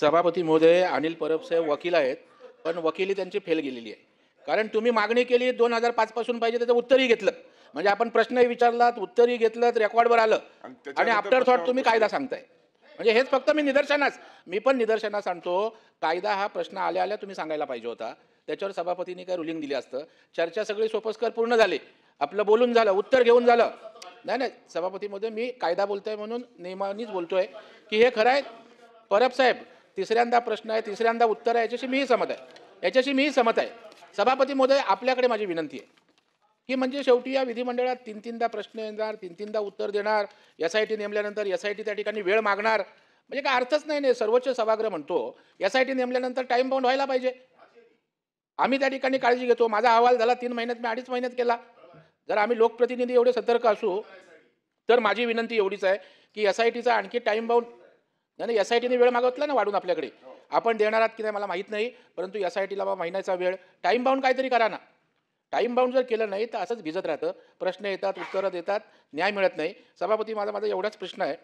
सभापती महोदय, अनिल परब साहेब वकील आहेत, पण वकिली त्यांची फेल गेलेली आहे. कारण तुम्ही मागणी केली 2005 पासून पाहिजे, त्याचं उत्तरही घेतलं. म्हणजे आपण प्रश्नही विचारलात, उत्तरही घेतलं, रेकॉर्डवर आलं आणि आणि त्याच्यानंतर आफ्टर थॉट प्रश्नावर तुम्ही बसले. कायदा सांगताय. म्हणजे हेच फक्त मी पण निदर्शनास आणतो. कायदा हा प्रश्न आल्या आल्या तुम्ही सांगायला पाहिजे होता. त्याच्यावर सभापतींनी काय रुलिंग दिली असतं. चर्चा सगळी सोपस्कर पूर्ण झाली. आपलं बोलून झालं, उत्तर घेऊन झालं. नाही, सभापती महोदय, मी कायदा बोलतोय म्हणून नियमानेच बोलतोय की हे खरं आहे. परब साहेब, तिसऱ्यांदा प्रश्न आहे, तिसऱ्यांदा उत्तर आहे, याच्याशी मीही सहमत आहे. सभापती महोदय, आपल्याकडे माझी विनंती आहे की म्हणजे शेवटी या विधिमंडळात तीन-तीनदा प्रश्न येणार, तीन-तीनदा उत्तर देणार, SIT नेमल्यानंतर SIT त्या ठिकाणी वेळ मागणार, म्हणजे काय अर्थच नाही. सर्वोच्च सभागृह म्हणतो SIT नेमल्यानंतर टाइम बाउंड व्हायला पाहिजे. आम्ही त्या ठिकाणी काळजी घेतो. माझा अहवाल झाला 3 महिन्यात, मी 2.5 महिन्यात केला. जर आम्ही लोकप्रतिनिधी एवढे सतर्क असू तर माझी विनंती एवढीच आहे की SITचा आणखी टाइम बाउंड, नाही, SITने वेळ मागितला ना वाढून आपल्याकडे, आपण देणार आहात की नाही मला माहीत नाही, परंतु SITला बा महिन्याचा वेळ, टाइम बाउंड काहीतरी करा ना. टाइम बाउंड जर केलं नाही तर असंच भिजत राहतं. प्रश्न येतात, उत्तरं देतात, न्याय मिळत नाही. सभापती, माझा एवढाच प्रश्न आहे